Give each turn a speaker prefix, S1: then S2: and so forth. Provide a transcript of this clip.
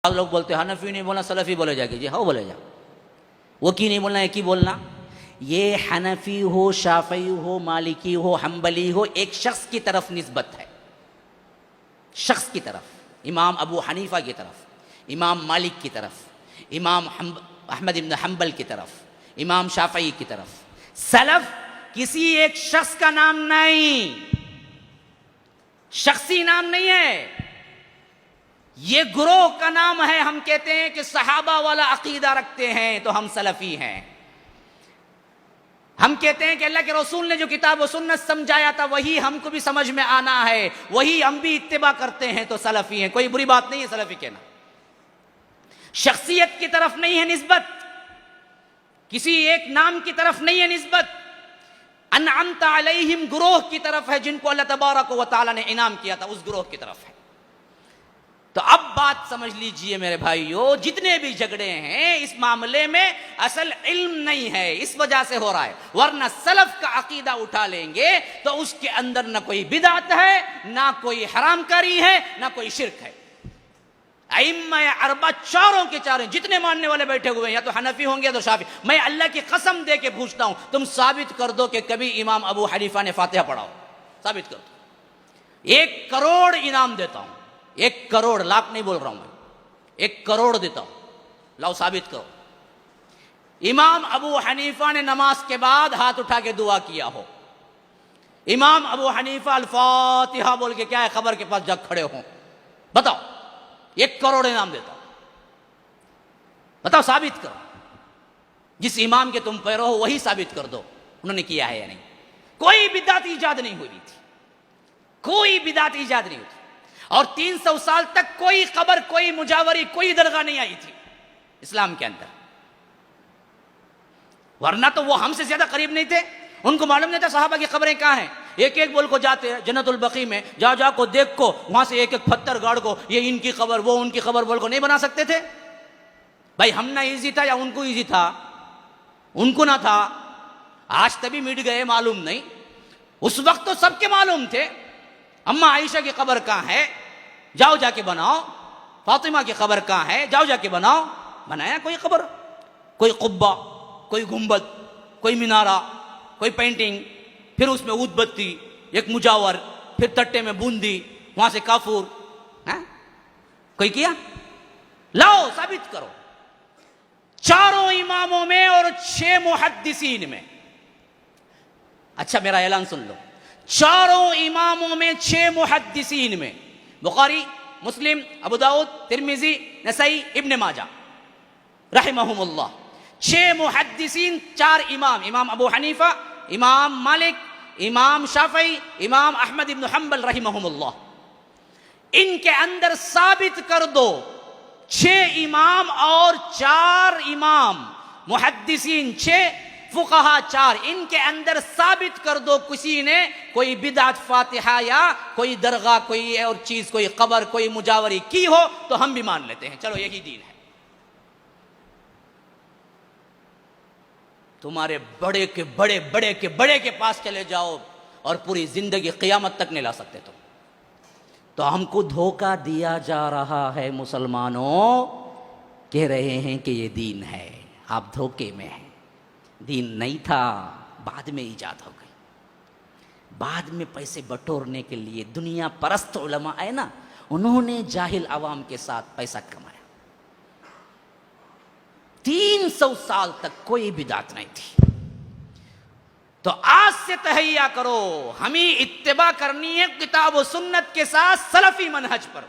S1: लोग बोलते हैं हनफी नहीं बोलना सलफी बोले जाके, जी हाँ बोले जा। वो की नहीं बोलना, एक ही बोलना। ये हनफी हो, शाफई हो, मालिकी हो, हम्बली हो, एक शख्स की तरफ निस्बत है, शख्स की तरफ। इमाम अबू हनीफा की तरफ, इमाम मालिक की तरफ, इमाम अहमद इब्न हम्बल की तरफ, इमाम शाफई की तरफ। सलफ किसी एक शख्स का नाम नहीं, शख्सी नाम नहीं है, ये गुरोह का नाम है। हम कहते हैं कि सहाबा वाला अकीदा रखते हैं तो हम सलफी हैं। हम कहते हैं कि अल्लाह के रसूल ने जो किताब व सुन्नत समझाया था वही हमको भी समझ में आना है, वही हम भी इत्तिबा करते हैं तो सलफी हैं। कोई बुरी बात नहीं है सलफी कहना। शख्सियत की तरफ नहीं है निस्बत, किसी एक नाम की तरफ नहीं है निस्बत। अनअमता अलैहिम गुरोह की तरफ है, जिनको अल्लाह तबारक व तआला ने इनाम किया था, उस गुरोह की तरफ है। तो अब बात समझ लीजिए मेरे भाइयों, जितने भी झगड़े हैं इस मामले में असल इल्म नहीं है, इस वजह से हो रहा है। वरना सलफ का अकीदा उठा लेंगे तो उसके अंदर ना कोई बिदात है, ना कोई हरामकारी है, ना कोई शिरक है। अइम्मा अरबा चारों के चारों जितने मानने वाले बैठे हुए हैं, या तो हनफी होंगे या तो शाफी। मैं अल्लाह की कसम दे के पूछता हूं, तुम साबित कर दो कि कभी इमाम अबू हनीफा ने फातिहा पढ़ा हो, साबित कर दो। 1 करोड़ इनाम देता हूं, 1 करोड़, लाख नहीं बोल रहा हूं मैं, 1 करोड़ देता हूं, लाओ साबित करो। इमाम अबू हनीफा ने नमाज के बाद हाथ उठा के दुआ किया हो, इमाम अबू हनीफा अल फातिहा बोल के क्या है खबर के पास जग खड़े हो, बताओ। 1 करोड़ इनाम देता हूं, बताओ, साबित करो। जिस इमाम के तुम पैरो हो वही साबित कर दो उन्होंने किया है या नहीं। कोई बिदअत इजाद नहीं हुई थी, कोई बिदअत इजाद नहीं हुई थी। और 300 साल तक कोई कब्र, कोई मुजावरी, कोई दरगाह नहीं आई थी इस्लाम के अंदर। वरना तो वो हमसे ज्यादा करीब नहीं थे, उनको मालूम नहीं था सहाबा की कब्रें कहां हैं। एक एक बोल को जाते हैं जन्नतुल बकी में, जा को देख को, वहां से एक एक पत्थर गाड़ को, ये इनकी कब्र, वो उनकी कब्र बोल को नहीं बना सकते थे। भाई हम ना इजी था या उनको इजी था? उनको ना था, आज तभी मिट गए, मालूम नहीं। उस वक्त तो सबके मालूम थे। अम्मा आयशा की कब्र कहां है, जाओ जाके बनाओ। फातिमा की कब्र कहां है, जाओ जाके बनाओ। बनाया कोई कब्र, कोई कुब्बा, कोई गुंबद, कोई मिनारा, कोई पेंटिंग, फिर उसमें ऊदबत्ती, एक मुजावर, फिर तट्टे में बूंदी, वहां से काफूर, है? कोई किया? लाओ साबित करो। चारों इमामों में और 6 मुहद्दिसीन में, अच्छा मेरा ऐलान सुन लो, चारों इमामों में 6 मुहद्दिसीन में, बुखारी, मुस्लिम, अबू दाऊद, तिर्मिजी, नसई, इब्न माजा रहमहुमुल्लाह, 6 मुहद्दिसीन, 4 इमाम, इमाम अबू हनीफा, इमाम मालिक, इमाम शाफई, इमाम अहमद इब्न हम्बल रहमहुमुल्लाह। इनके अंदर साबित कर दो 6 इमाम और 4 इमाम मुहद्दिसीन, 6 फुकहा 4, इनके अंदर साबित कर दो किसी ने कोई बिदअत फातिहा या कोई दरगाह, कोई और चीज, कोई कब्र, कोई मुजावरी की हो तो हम भी मान लेते हैं, चलो यही दीन है। तुम्हारे बड़े के बड़े, बड़े के बड़े के पास चले जाओ और पूरी जिंदगी क़यामत तक नहीं ला सकते तुम। तो हमको धोखा दिया जा रहा है मुसलमानों, कह रहे हैं कि ये दीन है, आप धोखे में हैं। दीन नहीं था, बाद में ईजाद हो गई। बाद में पैसे बटोरने के लिए दुनिया परस्त उलमा है ना, उन्होंने जाहिल अवाम के साथ पैसा कमाया। 300 साल तक कोई बिदात नहीं थी। तो आज से तहैया करो, हमें इत्तिबा करनी है किताब व सुन्नत के साथ सलफी मनहज पर।